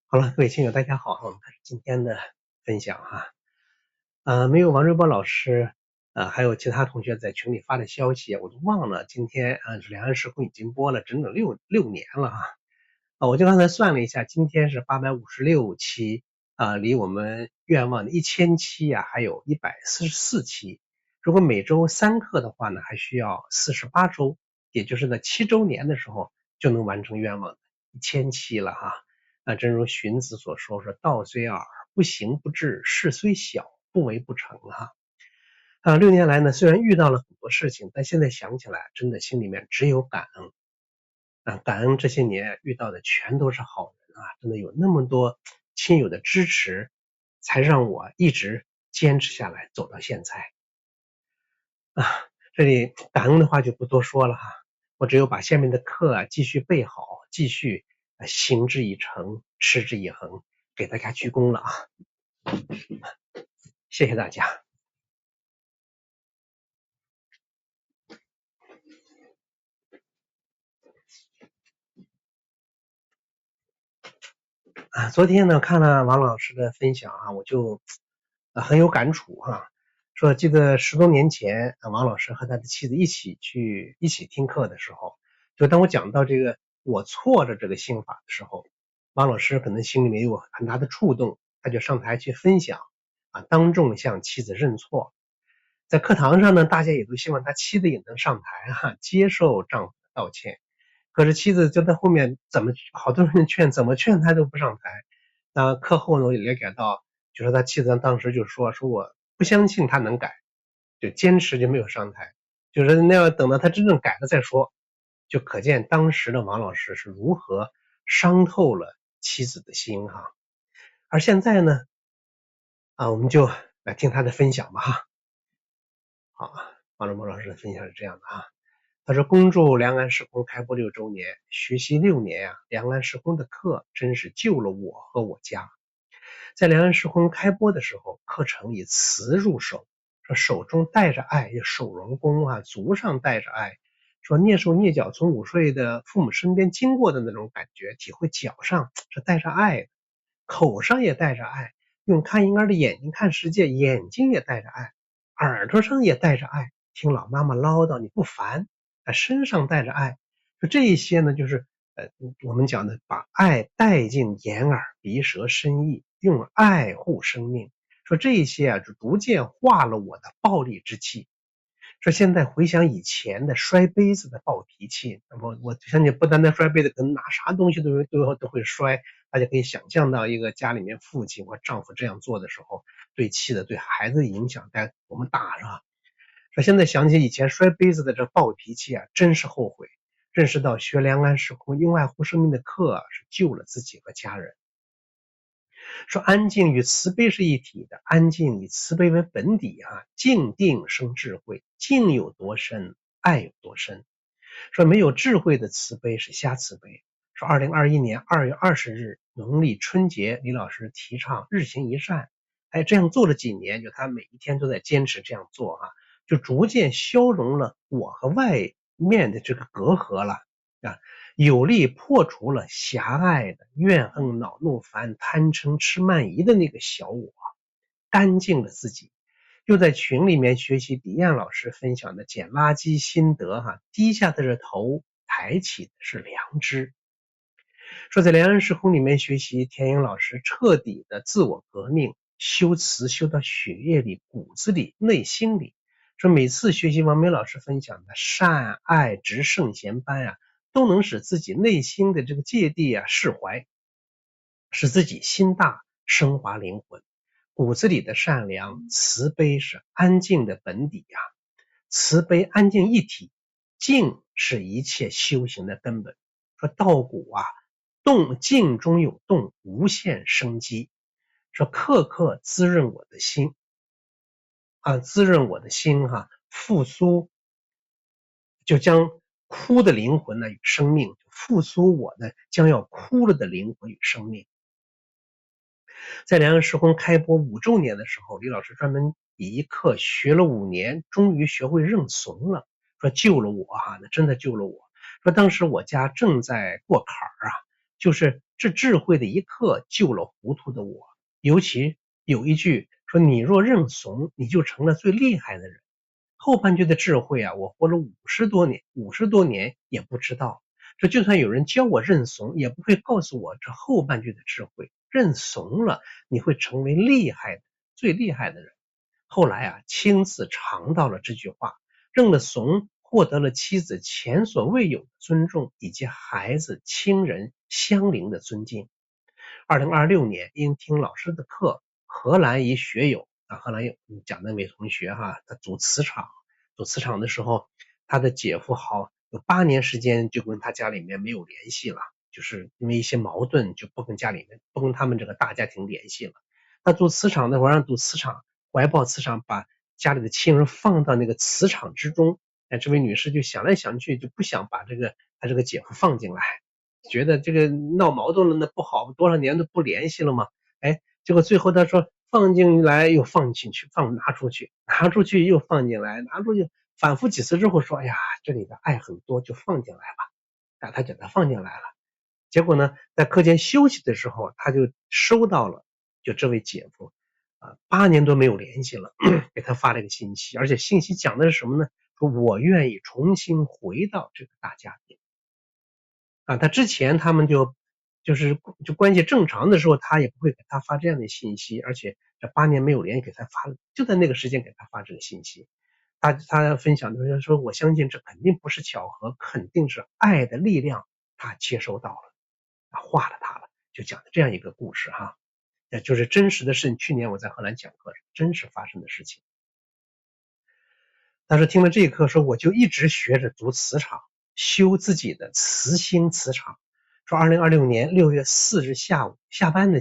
好了，各位親友大家好，我們開始今天的分享哈。沒有王瑞波老師還有其他同學在群裡發的消息，我都忘了今天两岸时空已經播了整整六年了哈。我就剛才算了一下，今天是856期離我們願望的1000期还有144期。如果每周3課的話呢，還需要48周，也就是在7周年的時候就能完成願望的1000期了哈。正如荀子所說，道雖爾，不行不治，事雖小，不為不成哈。6年來呢，雖然遇到了很多事情，但現在想起來，真的心裡面只有感恩感恩这些年遇到的全都是好人真的有那麼多親友的支持，才讓我一直堅持下來，走到現在這裡感恩的話就不多說了哈，我只有把下面的課繼續備好，繼續行之以誠，持之以恆，給大家鞠躬了謝謝大家。昨天呢看了王老師的分享我就很有感觸說記得10多年前王老師和他的妻子一起聽課的時候，就當我講到這個我錯着這個心法的時候，王老師可能心裡面有很大的觸動，他就上台去分享當眾向妻子認錯。在課堂上呢，大家也都希望他妻子也能上台接受丈夫的道歉。可是妻子就在後面好多人勸，怎么勸他都不上台。那課後呢，我也了解到，就说他妻子當時就說我不相信他能改，就堅持就沒有上台，就是那要等到他真正改了再說。就可見當時的王老師是如何傷透了妻子的心而現在呢我們就來聽他的分享吧好，王瑞波老師的分享是這樣的他說，恭祝兩岸時空開播6周年，學習6年兩岸時空的課真是救了我和我家。在兩岸時空開播的時候，課程以慈入手，說手中帶着愛，手融功足上帶着愛，說躡手躡腳從午睡的父母身邊經過的那種感覺，體會腳上是帶着愛的，口上也帶着愛，用看嬰兒的眼睛看世界，眼睛也帶着愛，耳朵上也帶着愛，聽老媽媽嘮叨你不煩，身上帶着愛。就這一些呢，就是我們講的把愛帶進眼耳鼻舌身意，用愛護生命。說這一些就逐漸化了我的暴戾之氣。說現在回想以前的摔杯子的暴脾氣，我相信不单单摔杯子，可能拿啥東西都会摔。大家可以想象到一個家裡面父親或丈夫這樣做的時候，對妻子对孩子的影響在我們大是吧？說現在想起以前摔杯子的這暴脾氣真是後悔。認識到學兩岸時空用愛護生命的課是救了自己和家人。說安靜與慈悲是一體的，安靜以慈悲為本底靜定生智慧，靜有多深，愛有多深。說沒有智慧的慈悲是瞎慈悲。說2021年2月20日農曆春節，李老師提倡日行一善，這樣做了幾年，就他每一天都在堅持這樣做就逐漸消融了我和外面的這個隔閡了有力破除了狹隘的怨恨惱怒煩貪嗔痴慢疑的那個小我，乾淨了自己。又在群裡面學習彼岸老師分享的撿垃圾心得低下的是頭，抬起的是良知。說在兩岸時空裡面學習田英老師徹底的自我革命，修慈修到血液裡骨子裡內心裡。說每次學習王梅老師分享的善愛直聖賢班都能使自己內心的這個芥蒂釋懷，使自己心大升華靈魂。骨子裡的善良慈悲是安靜的本底慈悲安靜一體，靜是一切修行的根本。說稻谷靜中有動，無限生機。說刻刻滋潤我的心滋潤我的心復蘇，就將枯的靈魂與生命，復蘇我的將要枯了的靈魂與生命。在兩岸時空開播5周年的時候，李老師專門以一課學了5年，終於學會認慫了。說救了我那真的救了我。說當時我家正在過坎就是這智慧的一刻救了糊塗的我。尤其有一句說，你若認慫，你就成了最厲害的人。後半句的智慧啊，我活了50多年也不知道。这就算有人教我認慫，也不会告訴我這後半句的智慧。認慫了，你會成為厲害的，最厲害的人。後來啊，親自嘗到了這句話，認了慫，獲得了妻子前所未有的尊重，以及孩子、親人、鄉鄰的尊敬。2026年，因聽老師的課，荷蘭一學友啊，荷蘭講那位同學哈，他組磁場的時候，他的姐夫有8年時間就跟他家里面沒有聯繫了，就是因為一些矛盾，就不跟他們這個大家庭聯繫了。他做磁場那会儿讓做磁場，懷抱磁場，把家里的親人放到那個磁場之中。这位女士就想来想去，就不想把他这个姐夫放进来，觉得这个鬧矛盾了，那不好，多少年都不聯繫了嘛。結果最後他說放進來又放進去，拿出去又放進來，拿出去，反覆幾次之後說，哎呀，這裡的愛很多，就放進來吧。他給他放進來了。結果呢，在課間休息的時候，他就收到了，就這位姐夫8年多沒有聯繫了，給他發了一個信息，而且信息講的是什麼呢？說我願意重新回到這個大家庭。他之前他們就關係正常的時候，他也不會給他發這樣的信息，而且這8年沒有聯繫給他發，就在那個時間給他發這個信息。他分享的說，我相信這肯定不是巧合，肯定是愛的力量，他接收到了，化了他了，就講的這樣一個故事哈。就是真實的事，去年我在荷蘭講課，真實發生的事情。但是聽了這一課說，我就一直學着讀磁場，修自己的磁星磁場。說2026年6月4日下午下班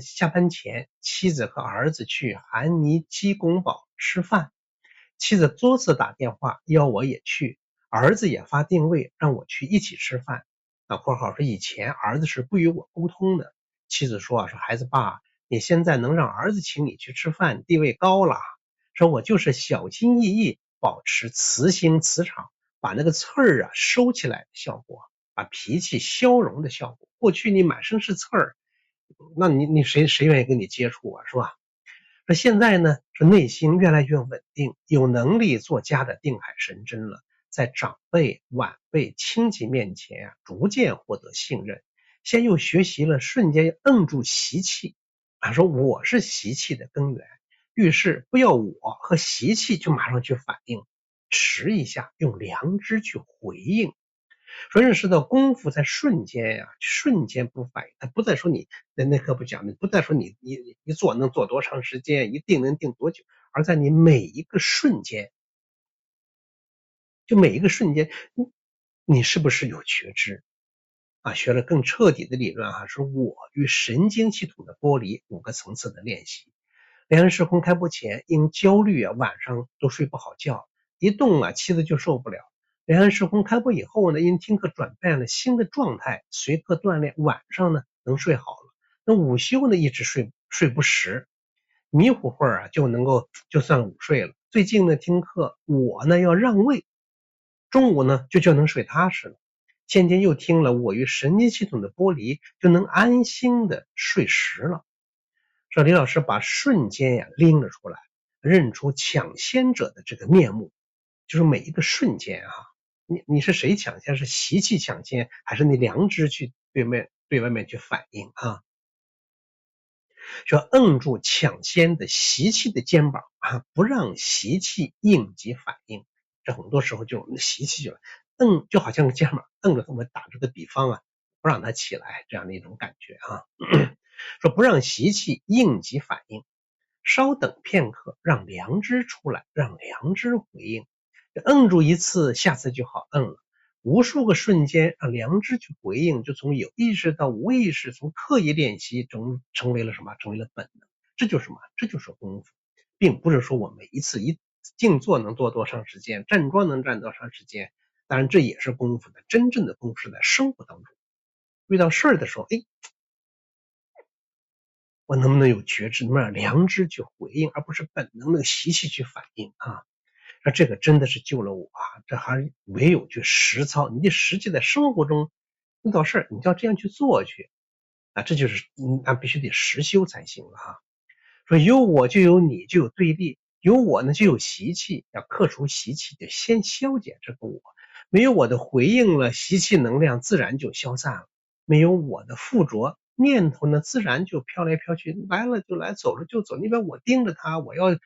前，妻子和兒子去韓尼基宮堡吃飯，妻子多次打電話邀我也去，兒子也發定位讓我去一起吃飯。括號說以前兒子是不與我溝通的，妻子說孩子爸，你現在能讓兒子請你去吃飯，地位高了。說我就是小心翼翼保持磁星磁場，把那個刺兒收起來的效果，把脾氣消融的效果。過去你滿身是刺兒，那你誰願意跟你接觸啊，是吧？說現在呢，說內心越來越穩定，有能力做家的定海神針了，在長輩、晚輩、親戚面前逐漸獲得信任。現又學習了瞬間摁住習氣，說我是習氣的根源，遇事不要我和習氣就馬上去反應，遲一下用良知去回應。說認識到功夫在瞬間瞬間不反應，他不再說你那課不講，你不再說你做能做多長時間，一定能定多久，而在你每一個瞬間，就每一個瞬間，你是不是有覺知學了更徹底的理論是我與神經系統的剝離5個層次的練習。蓮恩時空開播前因焦慮晚上都睡不好覺，一動妻子就受不了。蓮恩時空開播以後呢，因聽課轉變了新的狀態，隨課鍛鍊，晚上呢能睡好了。那午休呢一直睡不實，迷糊會兒就能夠就算午睡了。最近呢聽課我呢要讓位，中午呢就能睡踏實了。漸漸又聽了我與神經系統的剝離，就能安心的睡實了。說李老師把瞬間拎了出來，認出搶先者的這個面目，就是每一個瞬間你是誰搶先？是習氣搶先，還是你良知去對外面去反應說摁住搶先的習氣的肩膀不讓習氣應急反應。這很多時候就習氣就好像肩膀摁着，我們打這個比方不讓它起來，這樣的一種感覺說不讓習氣應急反應，稍等片刻，讓良知出來，讓良知回應。摁住一次，下次就好摁了。無數個瞬間讓良知去回應，就從有意識到無意識，從刻意練習中成為了什麼？成為了本能。這就是什麼？這就是功夫，並不是說我每一次一靜坐能做多長時間，站樁能站多長時間。當然這也是功夫的，真正的功夫是在生活當中。遇到事兒的時候，我能不能有覺知，能不能讓良知去回應，而不是本能的習氣去反應那這個真的是救了我這還唯有去實操，你就實際在生活中遇到事兒，你就要這樣去做去，这就是必須得實修才行了哈。說有我就有你，就有对立，有我呢就有習氣，要克除習氣，就先消解這個我。沒有我的回應了，習氣能量自然就消散了。沒有我的附着，念頭呢自然就飄來飄去，來了就來，走了就走。你把我盯着他，我要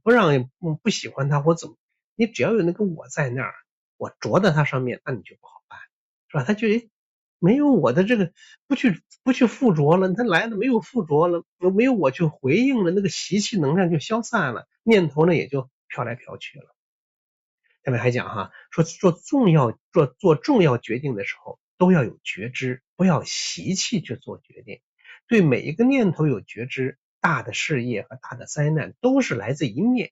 不讓不喜歡他，我怎么？你只要有那个我在那儿，我着在他上面，那你就不好办，是吧？他就没有我的这个不去附着了，他来了没有附着了，没有我去回應了，那個習氣能量就消散了，念頭呢也就飄來飄去了。下面還講哈，說做重要決定的時候都要有覺知，不要習氣去做決定。對每一個念頭有覺知，大的事業和大的災難都是來自一念。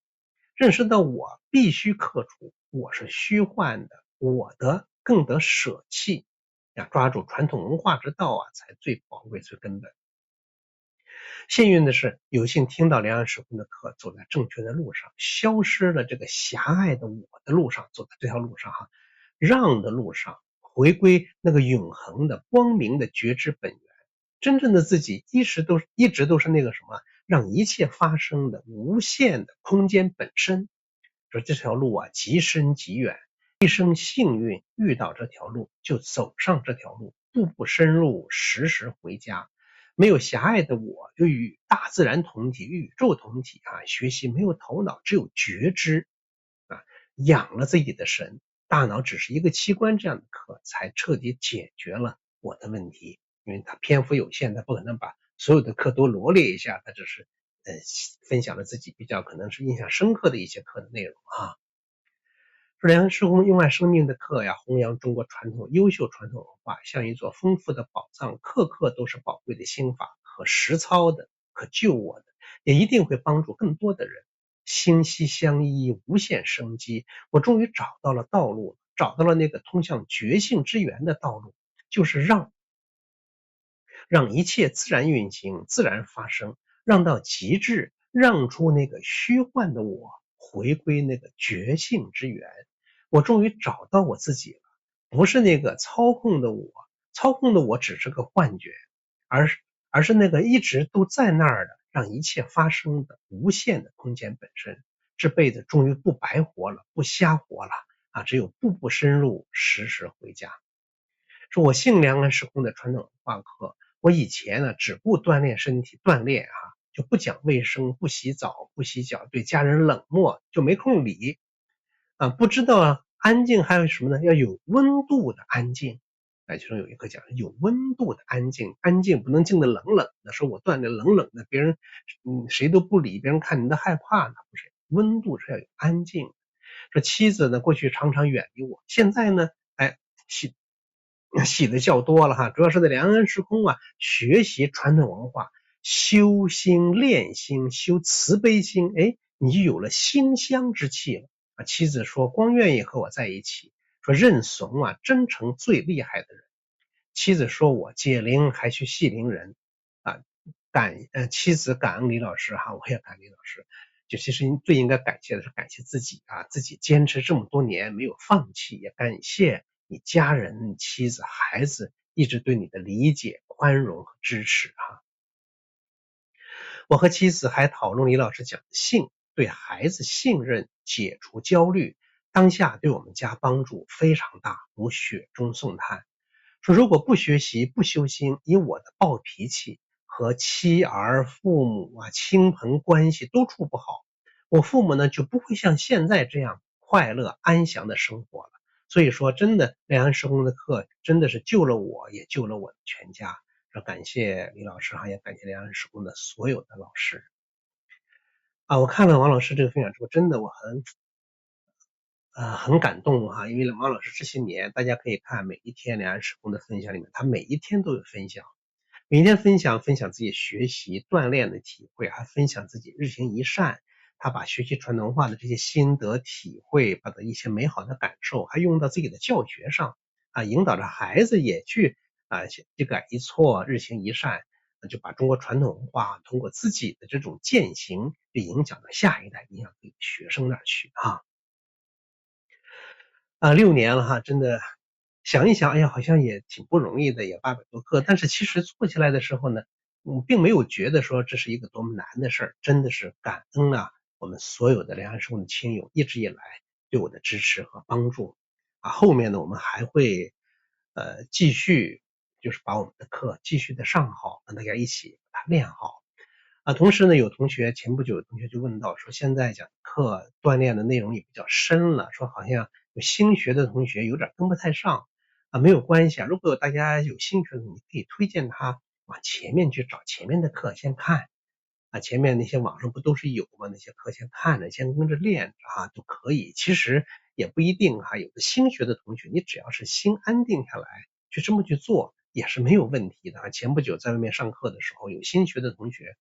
認識到我必須克除，我是虛幻的，我的更得捨棄。抓住傳統文化之道才最寶貴最根本。幸運的是，有幸聽到梁安時空的課，走在正確的路上，消失了這個狹隘的我的路上，走在這條路上讓的路上，回歸那個永恆的光明的覺知本源。真正的自己一直都是那個什麼，讓一切發生的無限的空間本身。說這條路極深極遠，一生幸運遇到這條路，就走上這條路，步步深入，時時回家。沒有狹隘的我，就與大自然同體，與宇宙同體學習沒有頭腦，只有覺知養了自己的神，大腦只是一個器官，這樣的課才徹底解決了我的問題。因為他篇幅有限，他不可能把所有的課都羅列一下，他只是分享了自己比較可能是印象深刻的一些課的內容說梁安時空用愛生命的課弘揚中國傳統優秀傳統文化，像一座豐富的寶藏，課課都是寶貴的心法，可實操的，可救我的，也一定會幫助更多的人。心息相依，無限生機。我終於找到了道路，找到了那個通向覺性之源的道路，就是讓一切自然運行，自然發生，讓到極致，讓出那個虛幻的我，回歸那個覺性之源。我終於找到我自己了，不是那個操控的我，操控的我只是個幻覺，而是那個一直都在那兒的，讓一切發生的無限的空間本身。這輩子終於不白活了，不瞎活了只有步步深入，時時回家。說我信梁安時空的傳統文化課，我以前呢只顧鍛鍊身體，就不講衛生，不洗澡，不洗腳，對家人冷漠，就沒空理不知道安靜還有什麼呢？要有溫度的安靜。其中有一課講有溫度的安靜，安靜不能靜得冷冷的，說我鍛鍊冷冷的，別人誰都不理，別人看你都害怕呢，不是？溫度是要有安靜。說妻子呢過去常常遠離我，現在呢洗的較多了主要是在梁安時空學習傳統文化，修心練心，修慈悲心，你就有了馨香之氣了妻子說光願意和我在一起，說認慫真誠最厲害的人。妻子說我解鈴還須繫鈴人妻子感恩李老師我也感恩李老師。就其實最應該感謝的是感謝自己自己堅持這麼多年沒有放棄，也感謝你家人、妻子、孩子一直對你的理解、寬容和支持我和妻子還討論李老師講的信，對孩子信任，解除焦慮，當下對我們家幫助非常大，如雪中送炭。說如果不學習、不修心，以我的暴脾氣和妻兒、父母親朋關係都處不好，我父母呢就不會像現在這樣快樂安詳的生活了。所以說真的梁安時空的課真的是救了我，也救了我的全家。說感謝李老師也感謝梁安時空的所有的老師我看了王老師這個分享之後，真的我很感動因為王老師這些年大家可以看每一天梁安時空的分享裡面，他每一天都有分享，每天分享自己學習鍛鍊的體會，還分享自己日行一善，他把學習傳統文化的這些心得體會，把的一些美好的感受還用到自己的教學上引導着孩子也去一改一錯，日行一善，就把中國傳統文化通過自己的這種踐行，就影響到下一代，影響到學生那兒去6年了真的想一想，哎呀，好像也挺不容易的，也800多课，但是其實做起来的时候呢，并没有觉得说这是一个多么难的事儿，真的是感恩啊，我们所有的梁安生的亲友一直以来对我的支持和帮助啊。后面呢，我们还会继续就是把我们的课继续的上好，跟大家一起把它练好。啊，同时呢，前不久有同学就问到说，现在讲课锻炼的内容也比较深了，说好像有新学的同学有点跟不太上啊，没有关系啊，如果大家有兴趣的，你可以推荐他往前面去找前面的课先看啊，前面那些网上不都是有吗？那些课先看着，先跟着练着啊，都可以。其實也不一定哈，有的新學的同學，你只要是心安定下来，去這麼去做也是沒有問題的啊。前不久在外面上課的時候，有新學的同學。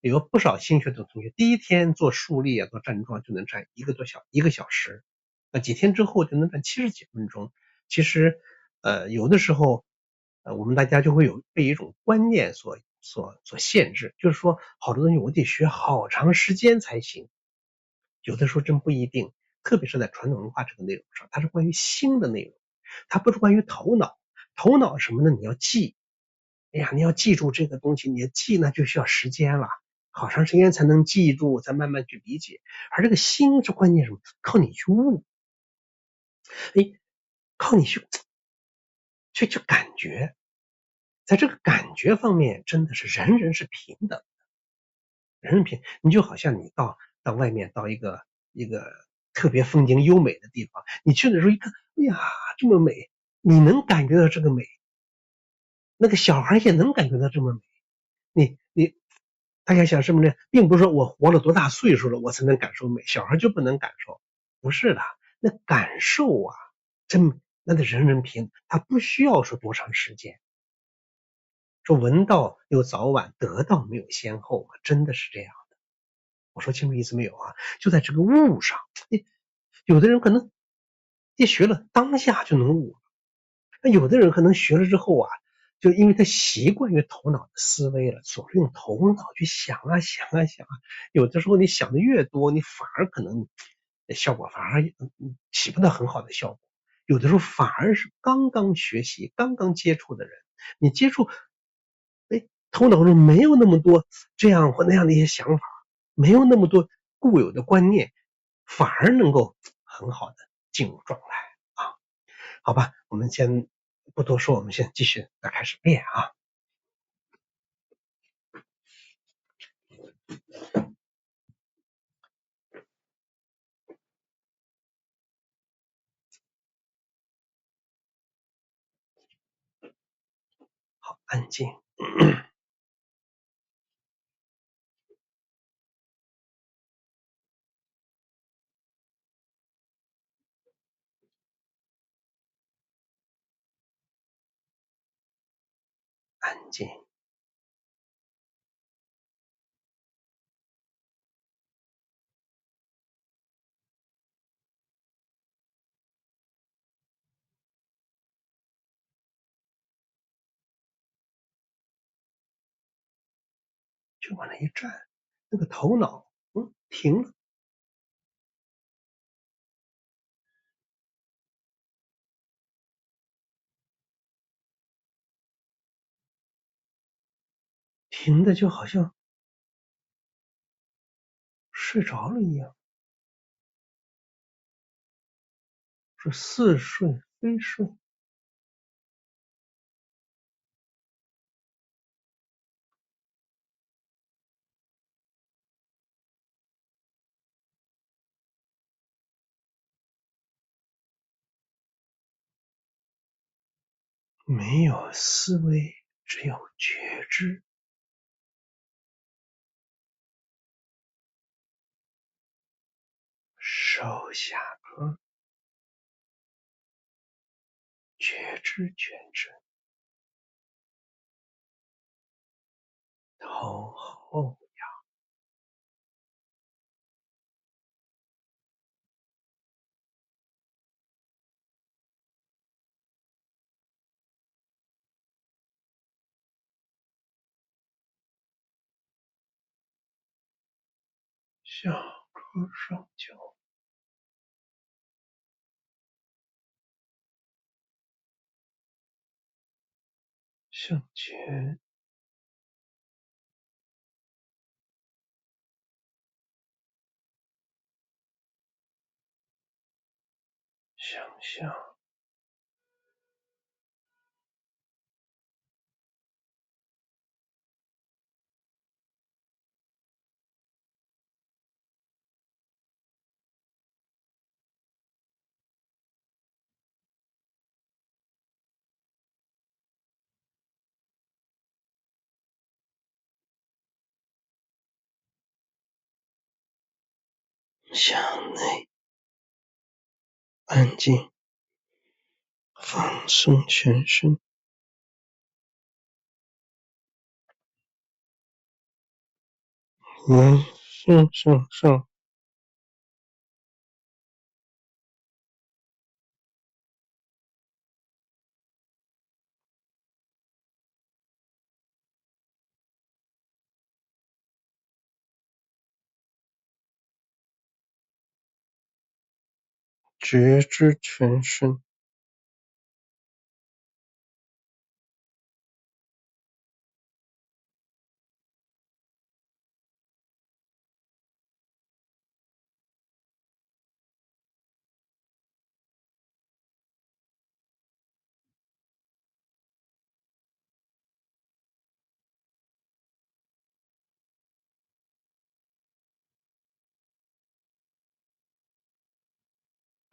有不少新學的同學，第一天做豎立啊，做站樁就能站一個小時，幾天之後就能站70幾分鐘。其實，有的時候，我們大家就會有被一種觀念所限制，就是說，好多東西我得學好長時間才行。有的時候真不一定，特別是在傳統文化這個內容上，它是關於心的內容，它不是關於頭腦。頭腦什麼呢？你要記，哎呀，你要記住這個東西，你要記那就需要時間了。好長時間才能記住，再慢慢去理解。而這個心是關鍵什麼？靠你去悟，靠你去感覺，在這個感覺方面，真的是人人是平等的，人人平。你就好像你到外面到一個特別風景優美的地方，你去的時候一看，哎呀，這麼美，你能感覺到這個美，那個小孩也能感覺到這麼美。大家想什麼呢？並不是說我活了多大歲數了，我才能感受美，小孩就不能感受，不是的。那感受啊，那得人人平，他不需要說多長時間。說聞到有早晚，得到沒有先後啊，真的是這樣的。我說清楚意思沒有啊？就在這個悟上，有的人可能一學了當下就能悟，那有的人可能學了之後啊，就因為他習慣於頭腦的思維了，總是用頭腦去想啊，有的時候你想的越多，你反而可能效果反而起不到很好的效果。有的時候反而是剛剛學習、剛剛接觸的人，你接觸，頭腦中沒有那麼多這樣或那樣的一些想法，沒有那麼多固有的觀念，反而能夠很好的進入狀態啊。好吧，我們先不多說，我們先繼續來開始練啊。好，安靜。安靜。就往那一站，那個頭腦，停了。停的就好像睡着了一樣，是似睡非睡。沒有思維，只有覺知。手下頦，覺知全身，頭後仰，下頦上翹。向前，想象，向內，安靜，放鬆全身，延伸向上，覺知全身，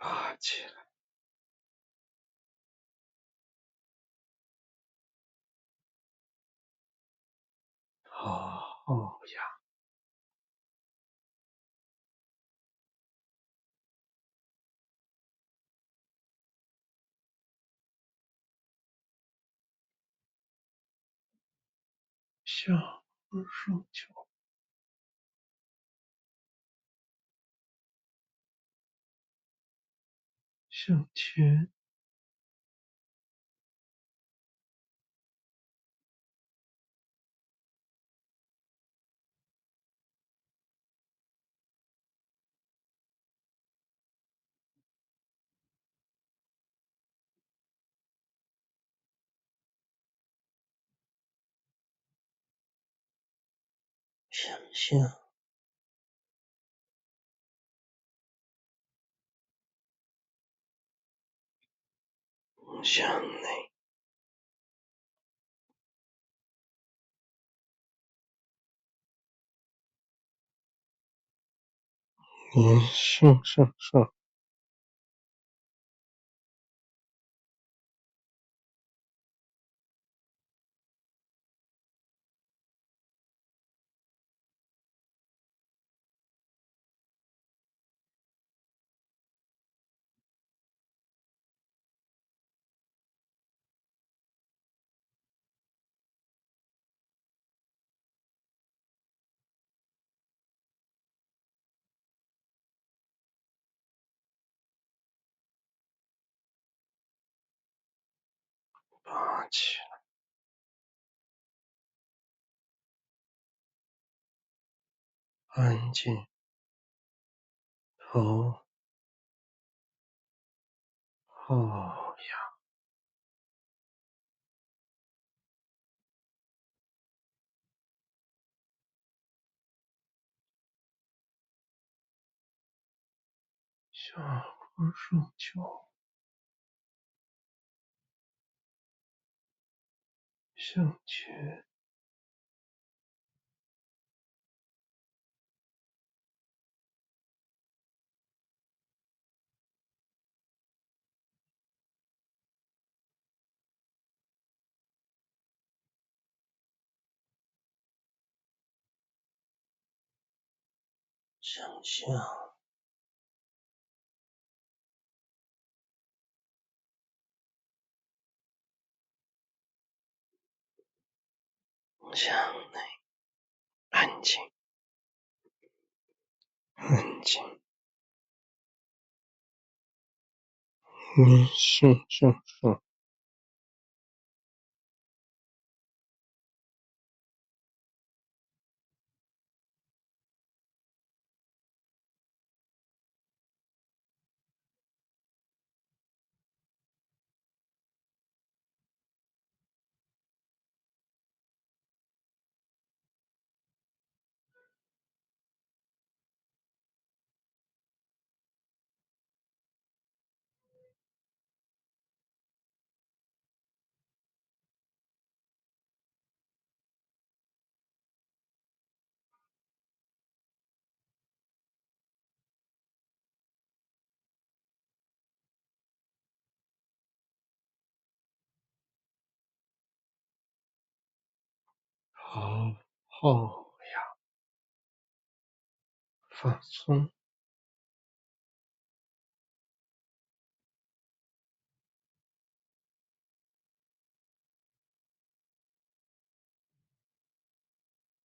爬起來，好好呀，向上翘，向前，想象，向內，延伸向上，爬起來，安靜，頭，好呀，下頜上翹，向前，想象，向內，安靜，安靜，延伸向上，哦，放松，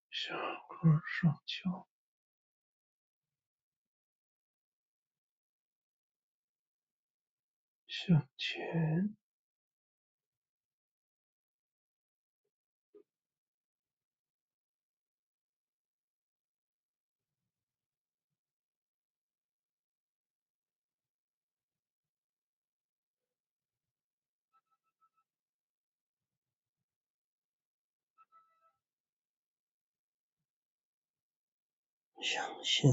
小个手脚向前，想象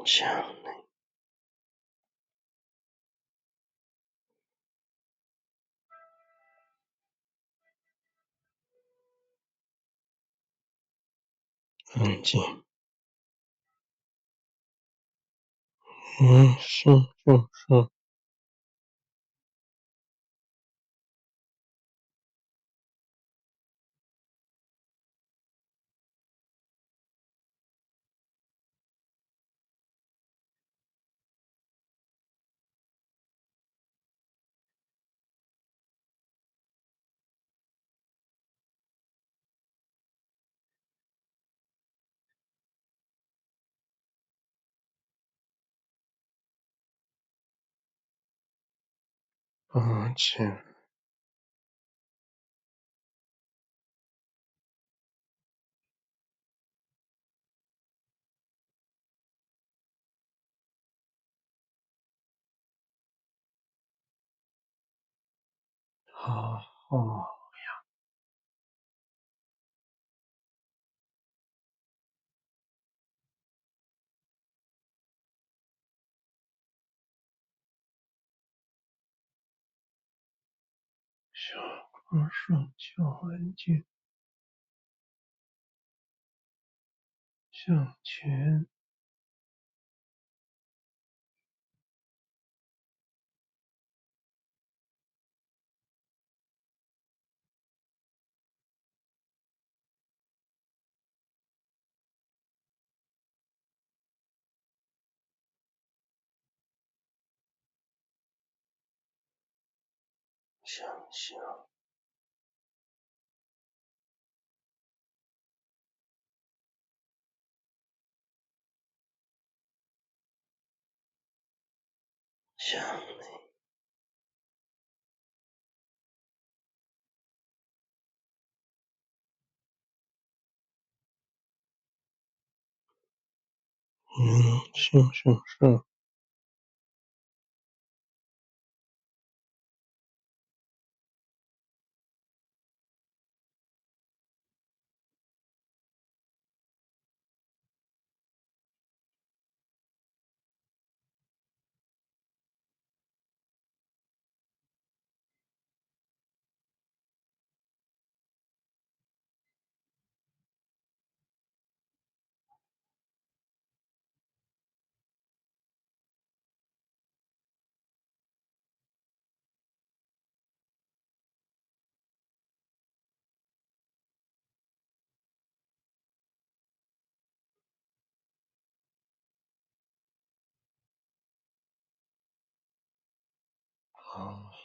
向内，安静，是就是抱歉，好好小个手脚安静，向前，想象向内，是，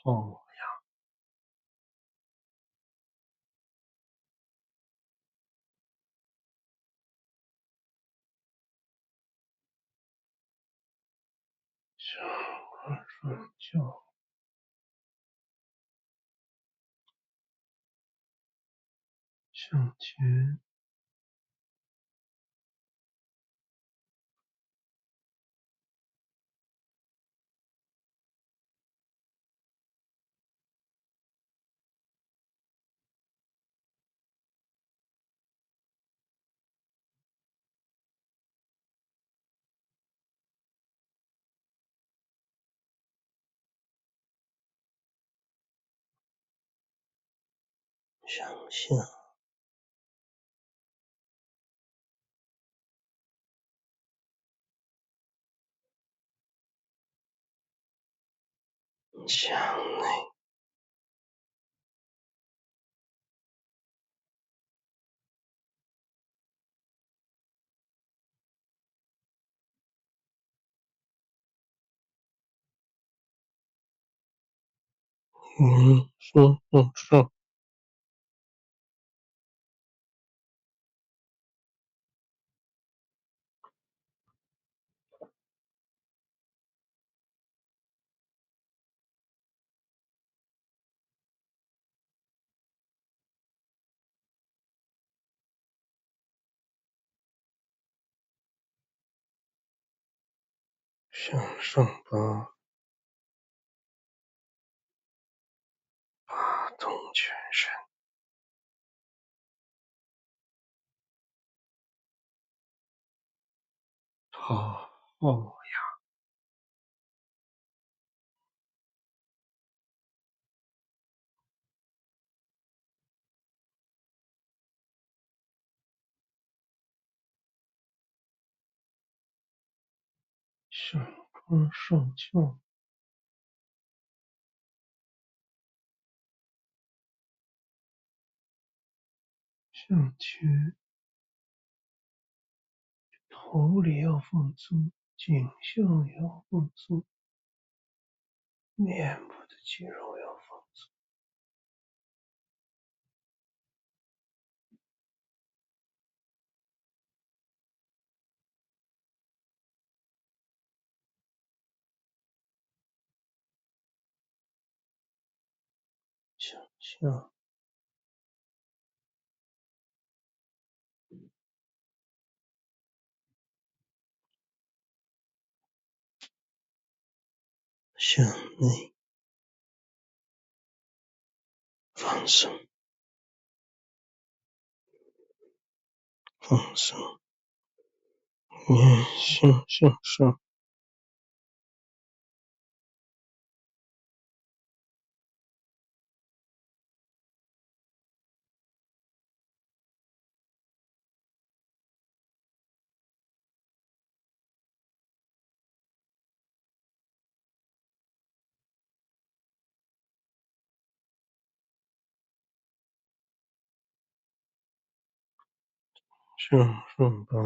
好，小个手脚向前，想象向內，上，向上八通全身，头后上空上翘，向前，头裡要放鬆，頸項也要放鬆，面部的肌肉要放鬆，向下，向內，放鬆，放鬆，面向上，向上拔，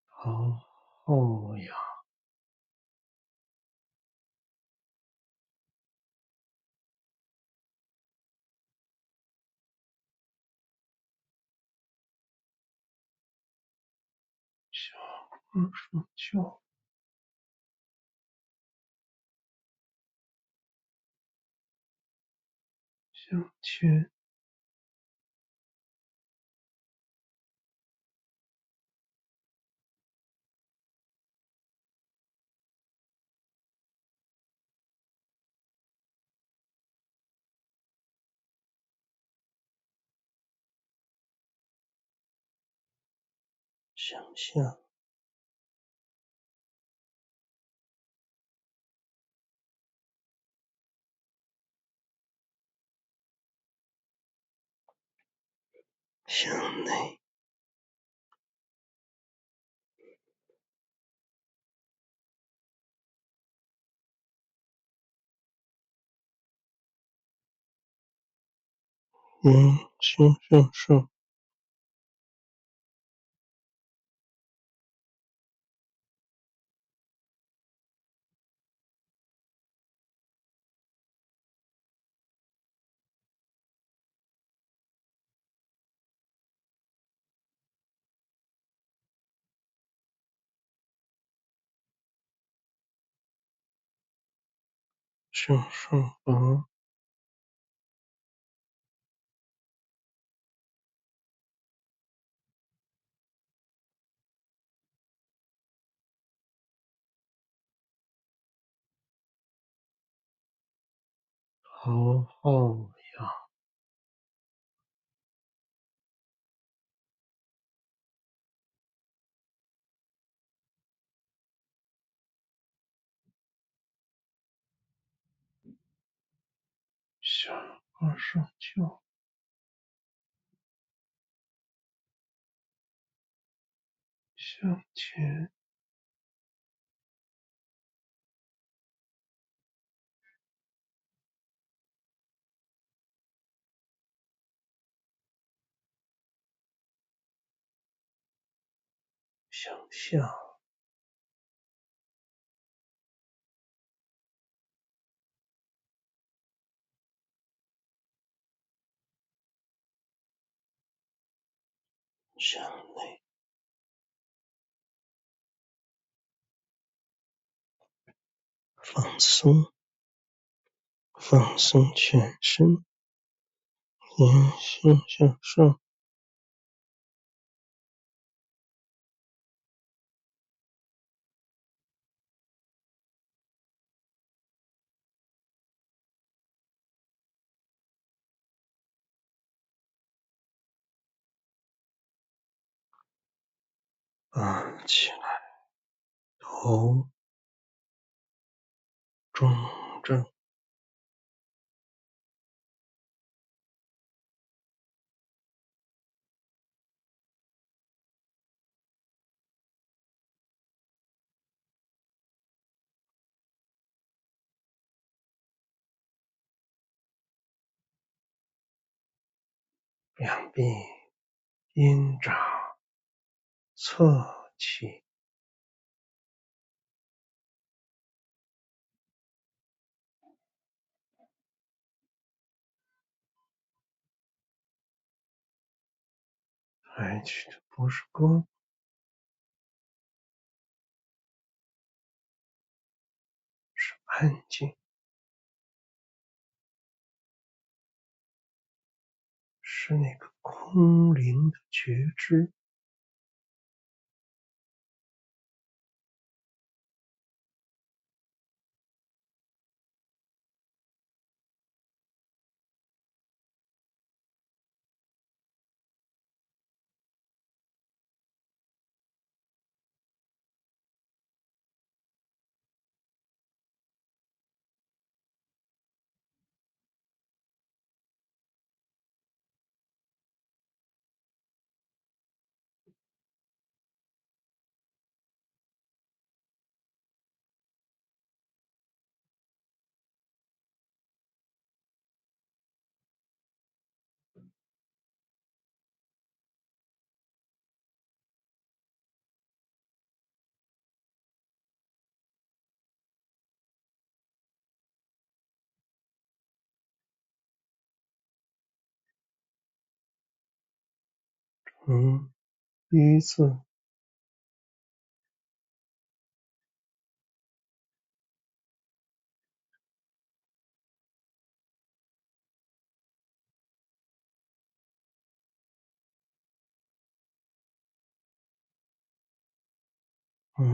头後仰，下頜上翹，向前，向下，向內，向上，向上拔，头後仰，往上翹，向前，向下，向内，放鬆，放鬆全身，延續向上，起來，頭中正，兩臂陰爪側起，抬起的不是胳膊，是安靜，是那個空靈的覺知。鼻子安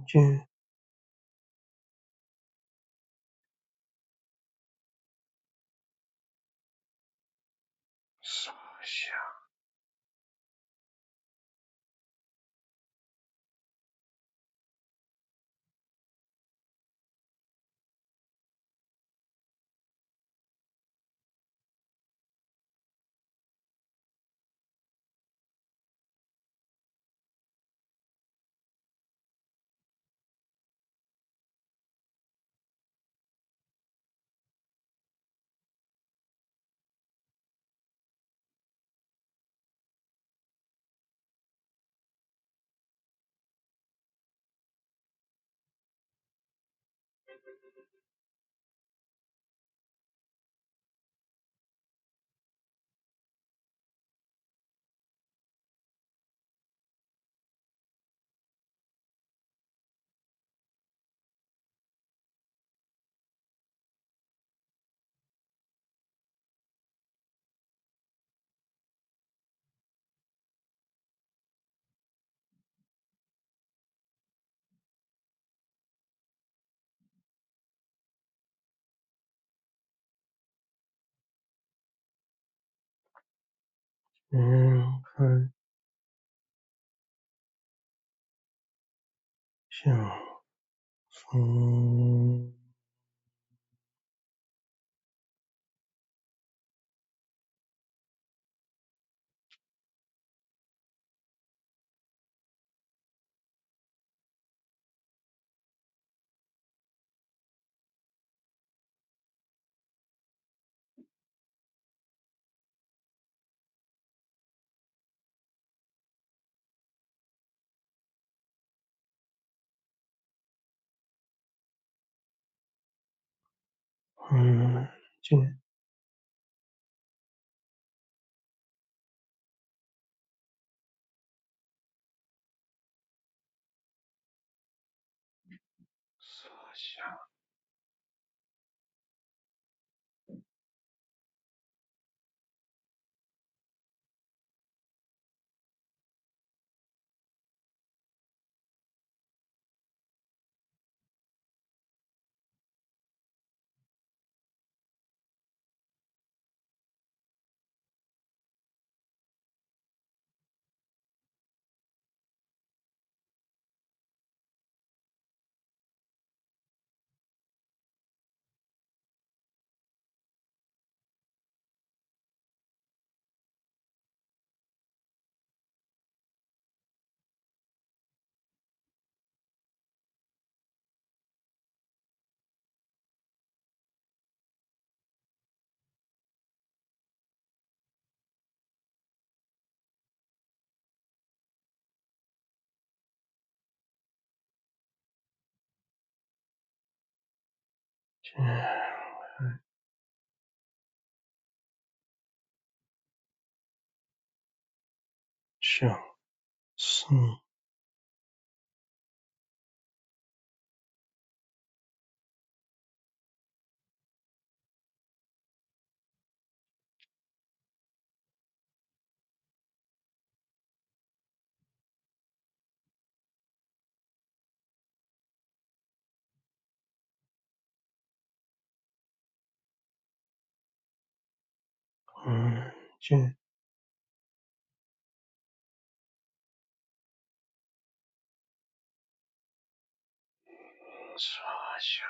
靜，撒下，看向風。嗯，这设想，这是是，嗯，这设想，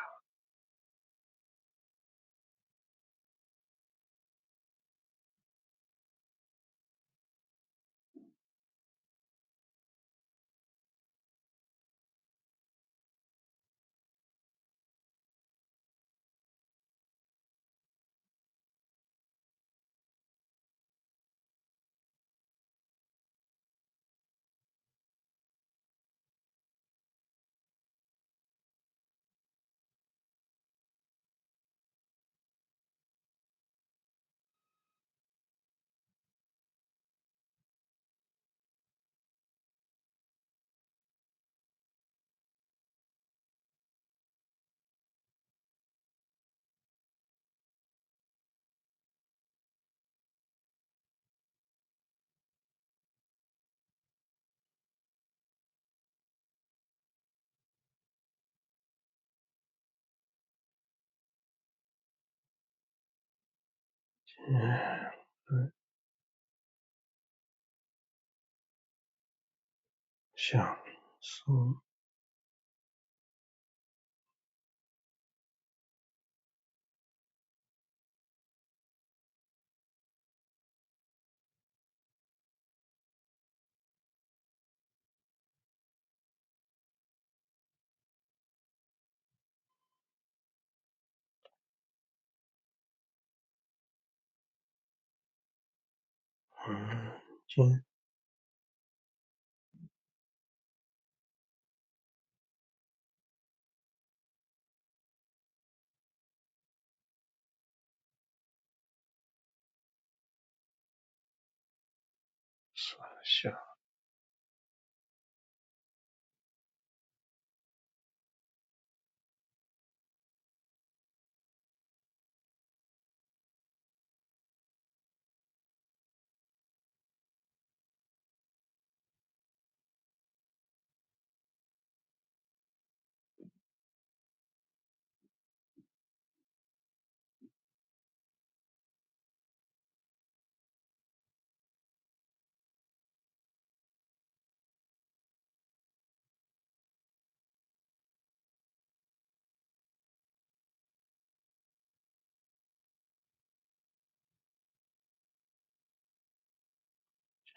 嗯，想是，嗯，这设想，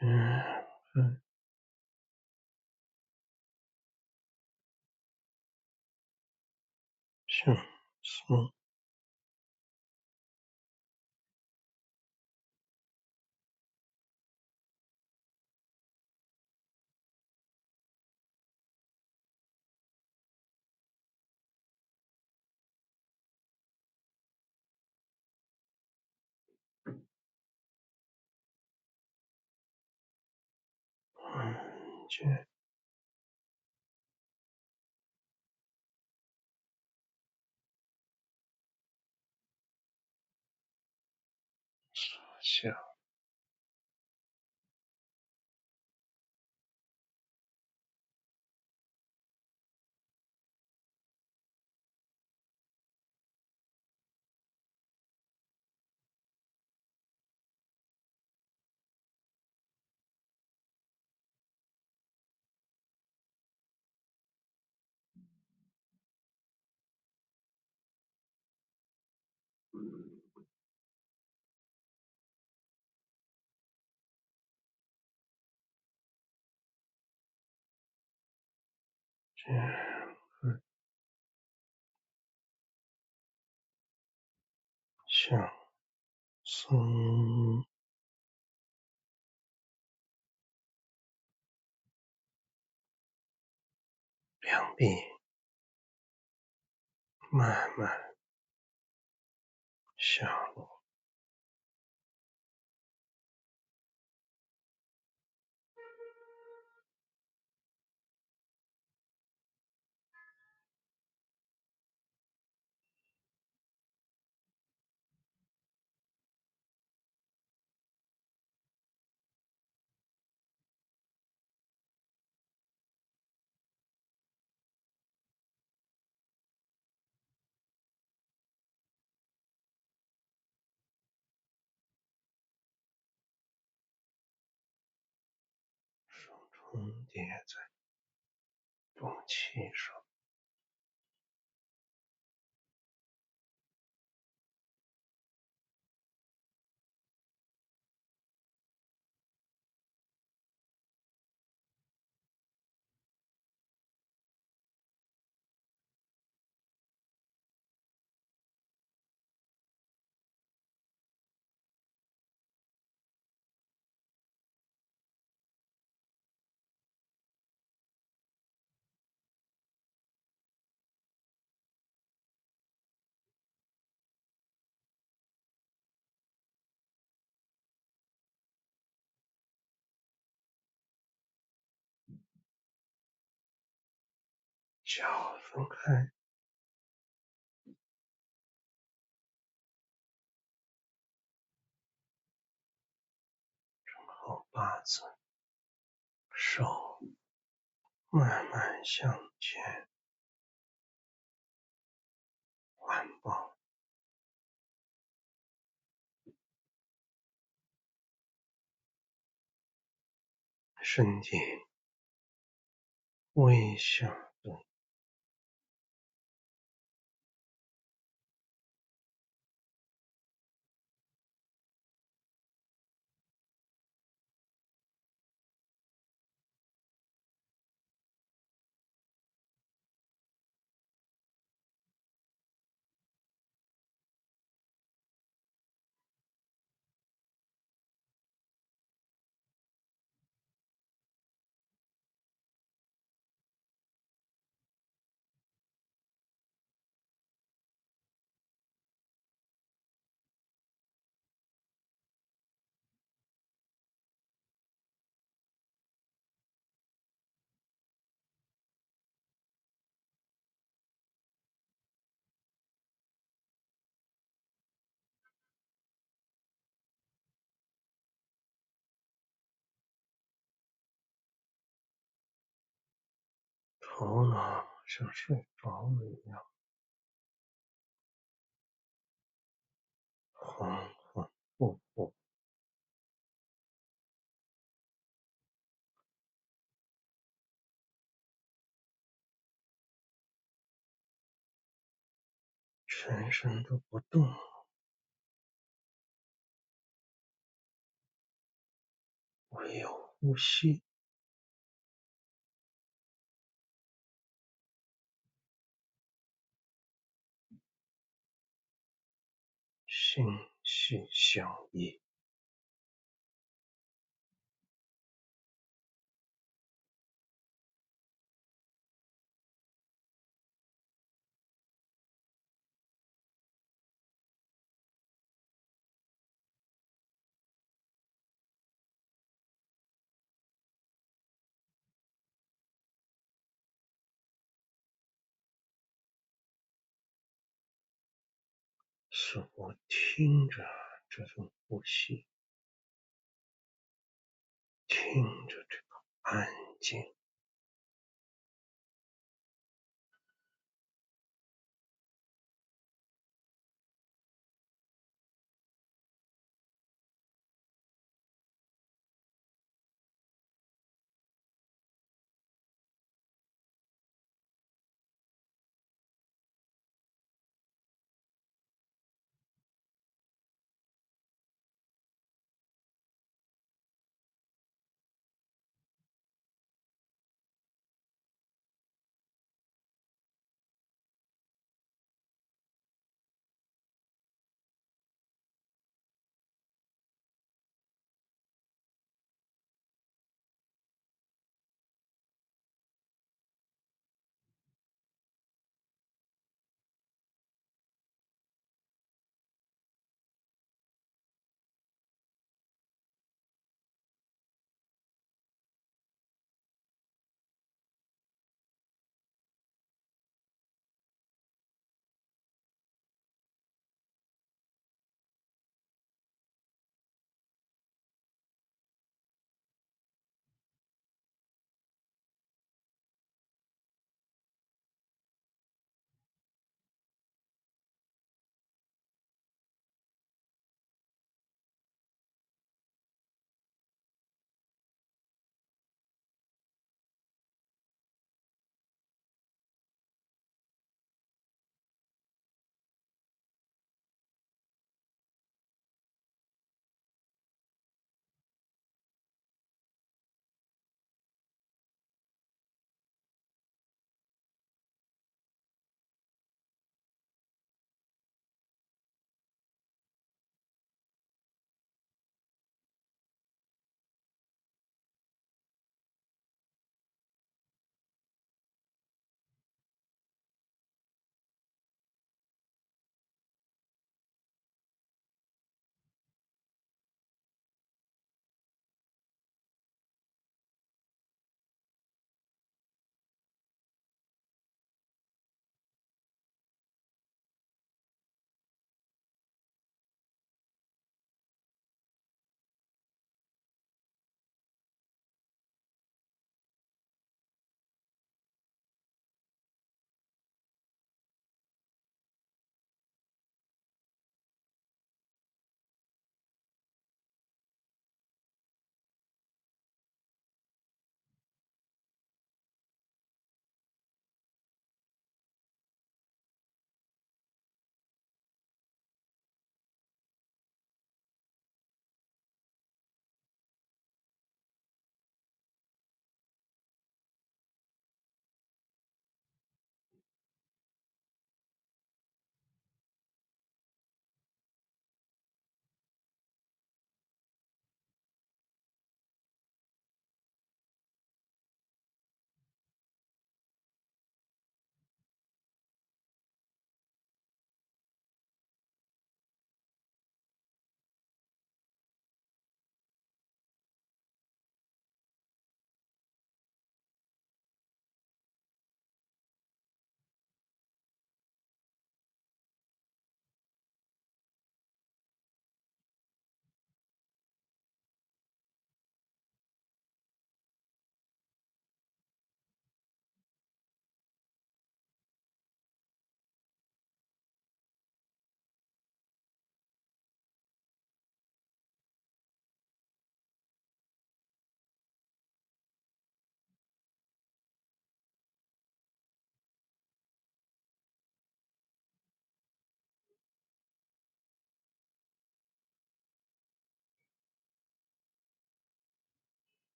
嗯，嗯，是是，覺，所想，觉，向松两臂慢慢下落，手重叠在肚脐上，脚分開，后八字，手慢慢向前環抱，身體微向對，頭腦像睡着了一樣，恍恍惚惚，全身都不動，唯有呼吸，心繫相依，是我聽着這種呼吸，聽着這個安靜。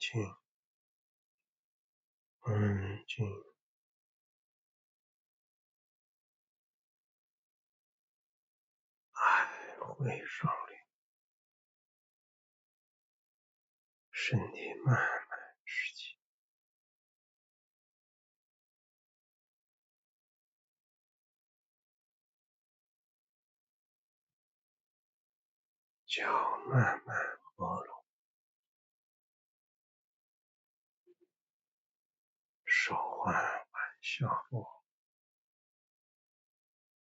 靜，安靜。爱会上來，身體慢慢釋氣，腳慢慢合攏，手緩緩下落，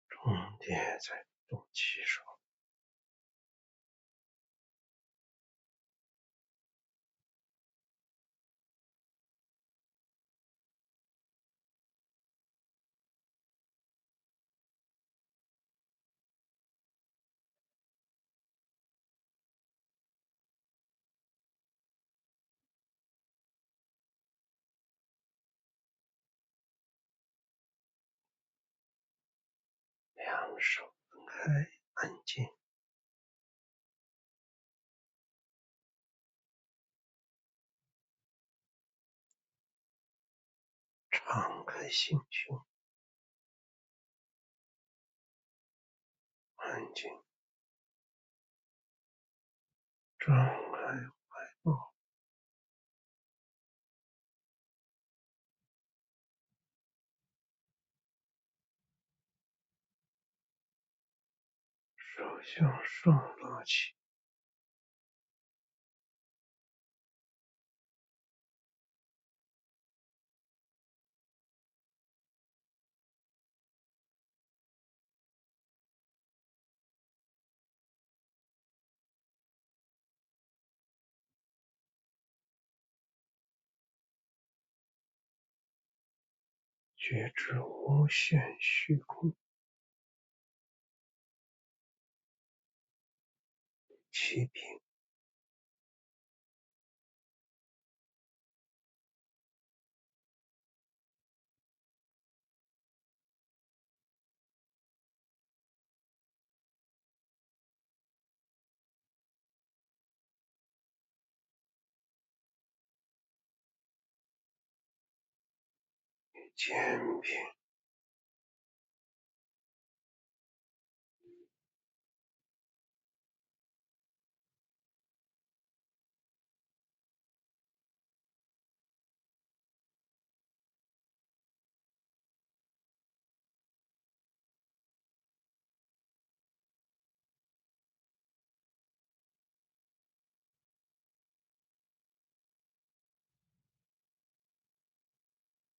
重疊在肚臍上。兩手分開，安靜。敞開心胸，安靜。張開懷抱，手向上拉起，覺知無限虛空，氣平，肩平，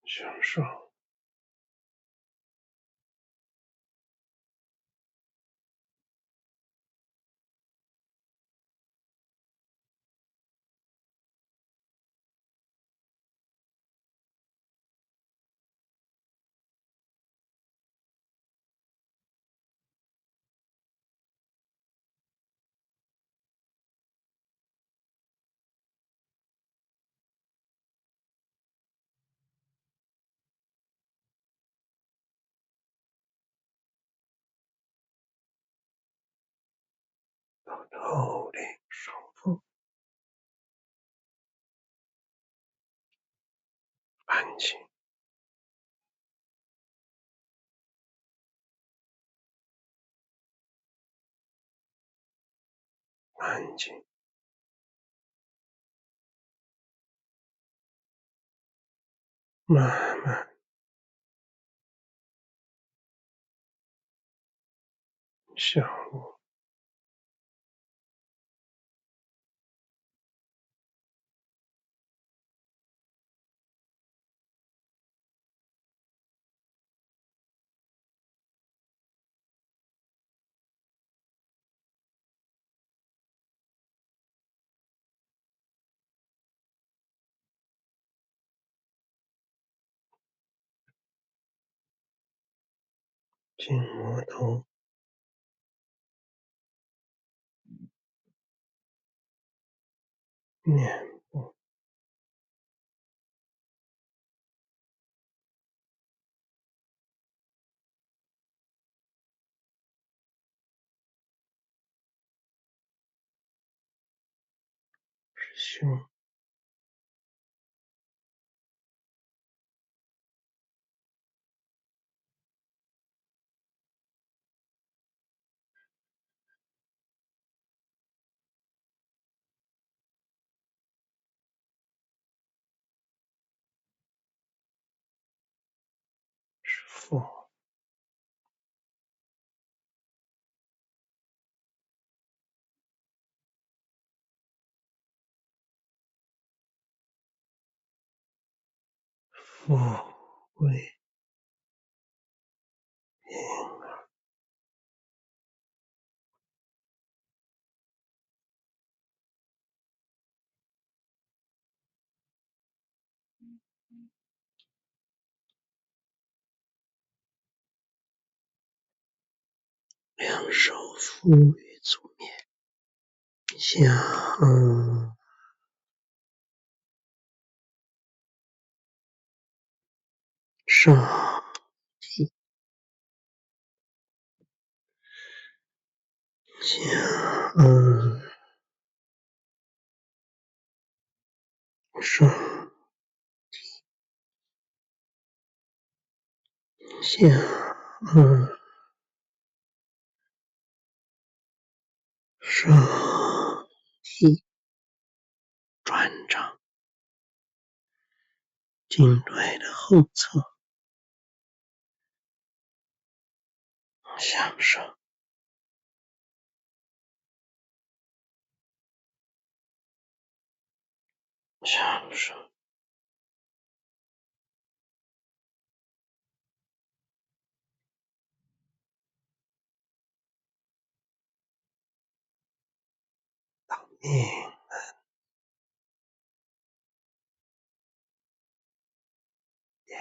向上，到頭頂上方，安靜，安靜，慢慢下落，筋膜頭，面部，胸。富貴平两手扶於足面，向上提，向上向上提，轉掌頸椎的後側向上，向上，到命点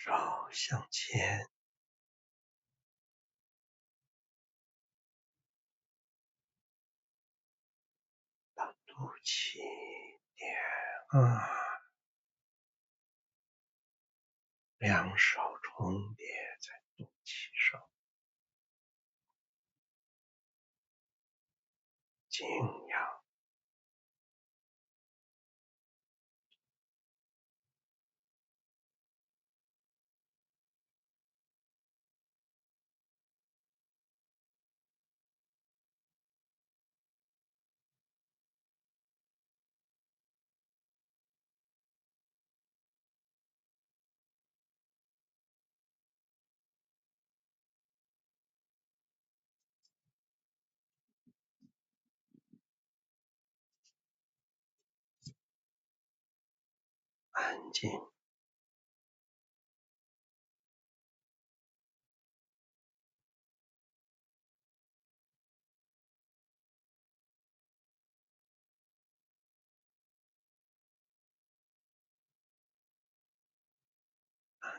手向前，到肚臍點兩手重疊在肚臍上，靜養。安靜。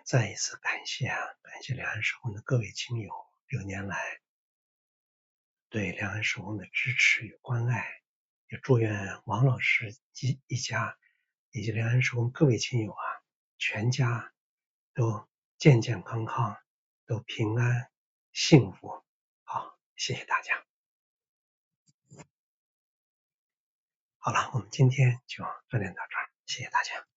再一次感謝感謝两岸时空的各位親友6年來對兩岸時空的支持與關愛，也祝願王老師一家以及兩岸時空各位親友全家都健健康康，都平安幸福。好，謝謝大家。好了，我們今天就做點到這兒，謝謝大家。